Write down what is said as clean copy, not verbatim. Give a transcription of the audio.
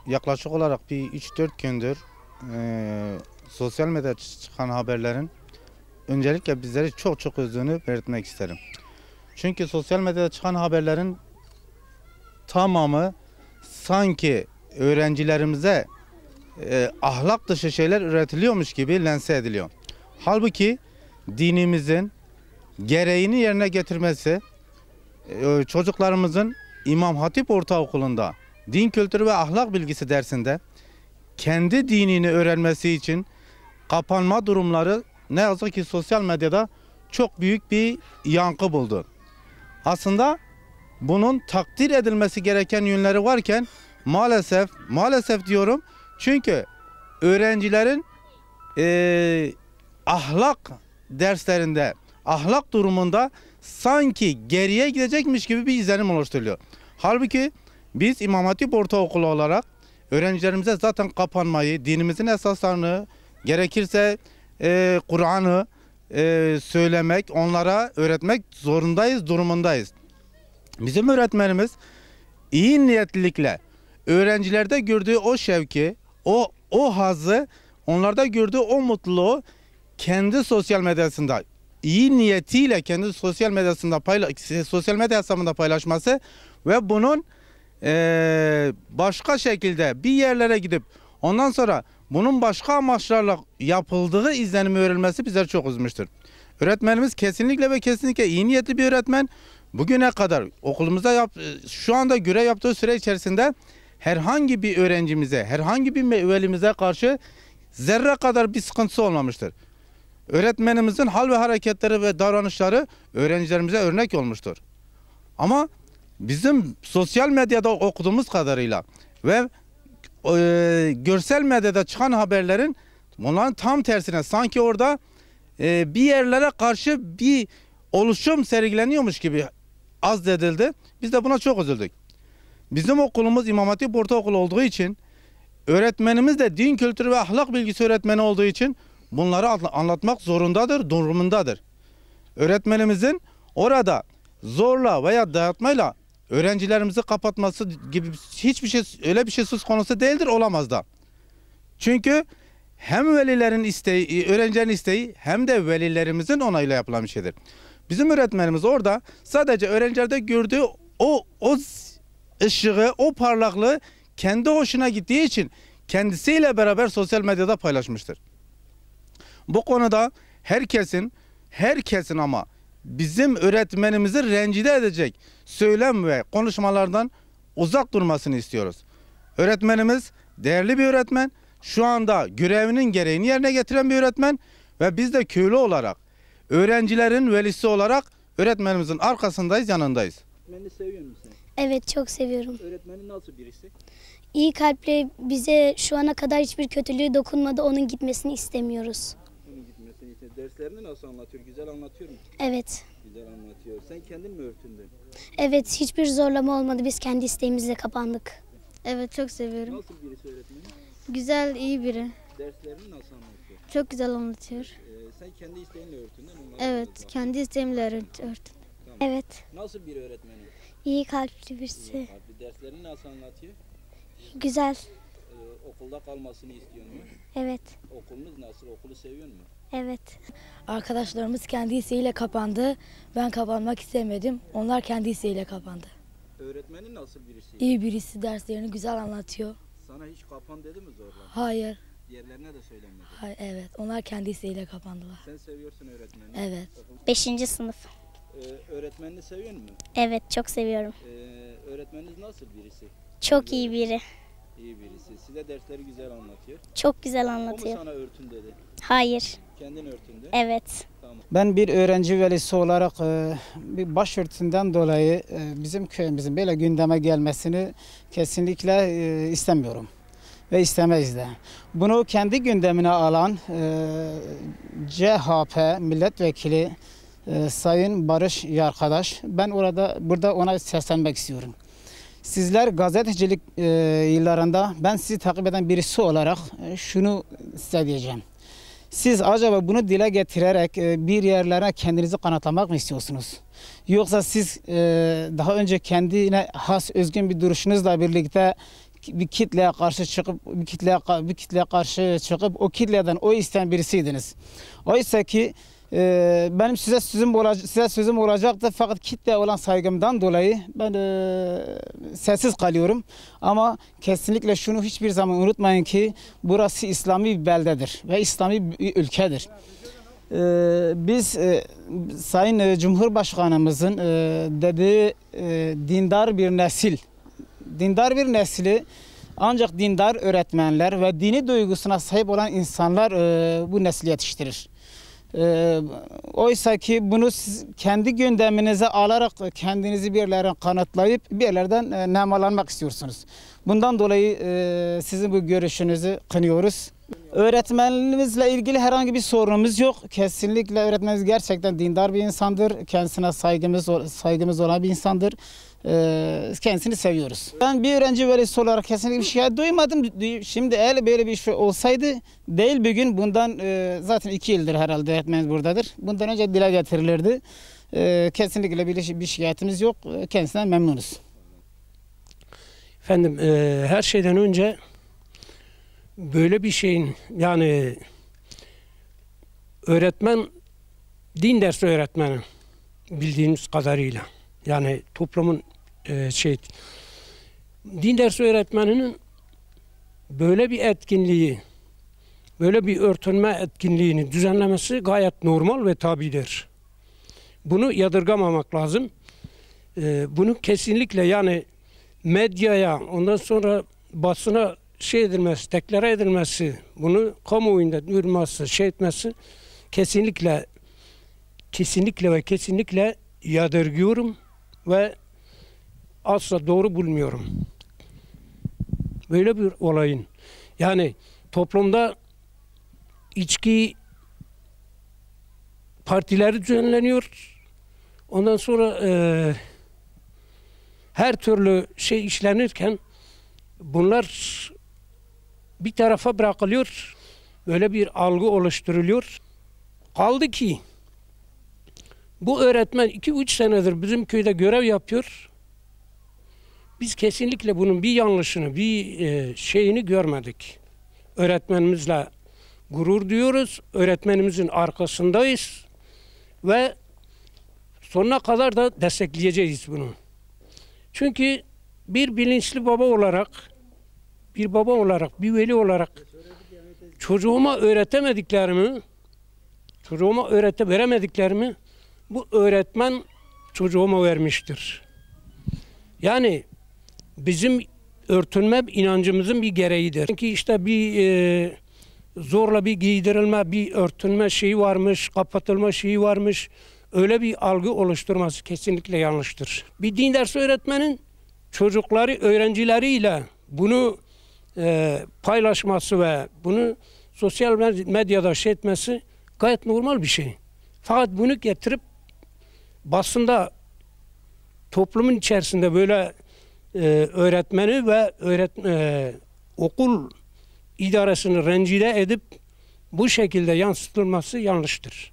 Yaklaşık olarak bir 3-4 gündür sosyal medyada çıkan haberlerin öncelikle bizleri çok üzdüğünü belirtmek isterim. Çünkü sosyal medyada çıkan haberlerin tamamı sanki öğrencilerimize ahlak dışı şeyler üretiliyormuş gibi lanse ediliyor. Halbuki dinimizin gereğini yerine getirmesi, çocuklarımızın İmam Hatip Ortaokulu'nda din kültürü ve ahlak bilgisi dersinde kendi dinini öğrenmesi için kapanma durumları ne yazık ki sosyal medyada çok büyük bir yankı buldu. Aslında bunun takdir edilmesi gereken yönleri varken maalesef diyorum, çünkü öğrencilerin ahlak derslerinde, ahlak durumunda sanki geriye gidecekmiş gibi bir izlenim oluşturuluyor. Halbuki biz İmam Hatip Ortaokulu olarak öğrencilerimize zaten kapanmayı, dinimizin esaslarını, gerekirse Kur'an'ı söylemek, onlara öğretmek durumundayız. Bizim öğretmenimiz iyi niyetlilikle öğrencilerde gördüğü o şevki, o hazzı, onlarda gördüğü o mutluluğu kendi sosyal medyasında, iyi niyetiyle kendi sosyal medya hesabında paylaşması ve bunun başka şekilde bir yerlere gidip ondan sonra bunun başka amaçlarla yapıldığı izlenimi verilmesi bizleri çok üzmüştür. Öğretmenimiz kesinlikle iyi niyetli bir öğretmen. Bugüne kadar okulumuzda şu anda görev yaptığı süre içerisinde herhangi bir öğrencimize, herhangi bir velimize karşı zerre kadar bir sıkıntısı olmamıştır. Öğretmenimizin hal ve hareketleri ve davranışları öğrencilerimize örnek olmuştur. Ama bizim sosyal medyada okuduğumuz kadarıyla ve görsel medyada çıkan haberlerin bunların tam tersine sanki orada bir yerlere karşı bir oluşum sergileniyormuş gibi azdedildi. Biz de buna çok üzüldük. Bizim okulumuz İmam Hatip Ortaokulu olduğu için, öğretmenimiz de din kültürü ve ahlak bilgisi öğretmeni olduğu için bunları anlatmak durumundadır. Öğretmenimizin orada zorla veya dayatmayla öğrencilerimizi kapatması gibi öyle bir şey söz konusu değildir, olamaz da. Çünkü hem velilerin isteği, öğrencilerin isteği hem de velilerimizin onayıyla yapılan bir şeydir. Bizim öğretmenimiz orada sadece öğrencilerde gördüğü o ışığı, o parlaklığı kendi hoşuna gittiği için kendisiyle beraber sosyal medyada paylaşmıştır. Bu konuda herkesin ama bizim öğretmenimizi rencide edecek söylem ve konuşmalardan uzak durmasını istiyoruz. Öğretmenimiz değerli bir öğretmen, şu anda görevinin gereğini yerine getiren bir öğretmen ve biz de köylü olarak, öğrencilerin velisi olarak öğretmenimizin arkasındayız, yanındayız. Öğretmenini seviyor musun sen? Evet, çok seviyorum. Öğretmenin nasıl birisi? İyi kalpli, bize şu ana kadar hiçbir kötülüğü dokunmadı, onun gitmesini istemiyoruz. Onun gitmesini istemiyor. Derslerini nasıl anlatıyor? Güzel anlatıyor mu? Evet. Güzel anlatıyor. Sen kendin mi örtündün? Evet, hiçbir zorlama olmadı, biz kendi isteğimizle kapandık. Evet, çok seviyorum. Nasıl birisi öğretmenin? Güzel, iyi biri. Derslerini nasıl anlatıyor? Çok güzel anlatıyor. Sen kendi isteğinle örtündün. Evet, kendi isteğimle öğrendim. Tamam. Evet, Nasıl bir öğretmenin? iyi kalpli birisi. Abi derslerini nasıl anlatıyor? Güzel. Okulda kalmasını istiyor mu? Evet, Okulunuz nasıl? Okulu seviyor mu? evet. Arkadaşlarımız kendi isteğiyle kapandı. Ben kapanmak istemedim. Onlar kendi isteğiyle kapandı. Öğretmenin nasıl birisi? İyi birisi, derslerini güzel anlatıyor. Sana hiç kapan dedi mi zorla? Hayır. Diğerlerine de söylemedi. Hayır, evet. Onlar kendi isteğiyle kapandılar. Sen seviyorsun öğretmeni. Evet. 5. sınıf. Öğretmenini seviyor musun? Evet, çok seviyorum. Öğretmeniniz nasıl birisi? Çok iyi biri. İyi birisi. Size dersleri güzel anlatıyor. Çok güzel O mu anlatıyor. sana örtün dedi? Hayır. Kendin örtündü. Evet. Tamam. Ben bir öğrenci velisi olarak bir başörtüsünden dolayı bizim köyümüzün böyle gündeme gelmesini kesinlikle istemiyorum ve istemeyiz de. Bunu kendi gündemine alan CHP milletvekili Sayın Barış Yarkadaş, ben burada ona seslenmek istiyorum. Sizler gazetecilik yıllarında, ben sizi takip eden birisi olarak şunu size diyeceğim. Siz acaba bunu dile getirerek bir yerlere kendinizi kanıtlamak mı istiyorsunuz? Yoksa siz daha önce kendine has özgün bir duruşunuzla birlikte bir kitleye karşı çıkıp bir kitleye karşı çıkıp o kitleden oy isteyen birisiydiniz. Oysa ki benim size sözüm olacaktı, fakat kitleye olan saygımdan dolayı ben sessiz kalıyorum. Ama kesinlikle şunu hiçbir zaman unutmayın ki burası İslami bir beldedir ve İslami bir ülkedir. Biz Sayın Cumhurbaşkanımızın dediği dindar bir nesli ancak dindar öğretmenler ve dini duygusuna sahip olan insanlar bu nesli yetiştirir. Oysa ki bunu siz kendi gündeminize alarak kendinizi bir yerlere kanıtlayıp bir yerlerden nemalanmak istiyorsunuz. Bundan dolayı sizin bu görüşünüzü kınıyoruz. Öğretmenimizle ilgili herhangi bir sorunumuz yok. Kesinlikle öğretmenimiz gerçekten dindar bir insandır. Kendisine saygımız olan bir insandır. Kendisini seviyoruz. Ben bir öğrenci velisi olarak kesinlikle bir şikayet duymadım. Şimdi eğer böyle bir şey olsaydı değil bir gün bundan zaten 2 yıldır herhalde öğretmenimiz buradadır. Bundan önce dile getirilirdi. Kesinlikle bir şikayetimiz yok. Kendisinden memnunuz. Efendim her şeyden önce böyle bir şeyin yani öğretmen din dersi öğretmeni bildiğimiz kadarıyla yani toplumun din dersi öğretmeninin böyle bir etkinliği, böyle bir örtünme etkinliğini düzenlemesi gayet normal ve tabidir. Bunu yadırgamamak lazım. Bunu kesinlikle yani medyaya, ondan sonra basına deklare edilmesi, bunu kamuoyunda duyurması, etmesi kesinlikle ve kesinlikle yadırgıyorum ve asla doğru bulmuyorum. Böyle bir olayın yani toplumda içki partileri düzenleniyor. Ondan sonra her türlü şey işlenirken bunlar bir tarafa bırakılıyor. Böyle bir algı oluşturuluyor. Kaldı ki bu öğretmen 2-3 senedir bizim köyde görev yapıyor. Biz kesinlikle bunun bir yanlışını, bir şeyini görmedik. Öğretmenimizle gurur duyuyoruz. Öğretmenimizin arkasındayız. Ve sonuna kadar da destekleyeceğiz bunu. Çünkü bir bilinçli baba olarak, bir veli olarak çocuğuma öğretemediklerimi bu öğretmen çocuğuma vermiştir. Yani bizim örtünme inancımızın bir gereğidir. Çünkü işte bir zorla bir giydirilme, bir örtünme şeyi varmış, kapatılma şeyi varmış. Öyle bir algı oluşturması kesinlikle yanlıştır. Bir din dersi öğretmenin çocukları, öğrencileriyle bunu paylaşması ve bunu sosyal medyada etmesi gayet normal bir şey. Fakat bunu getirip basında toplumun içerisinde böyle öğretmeni ve okul idaresini rencide edip bu şekilde yansıtılması yanlıştır.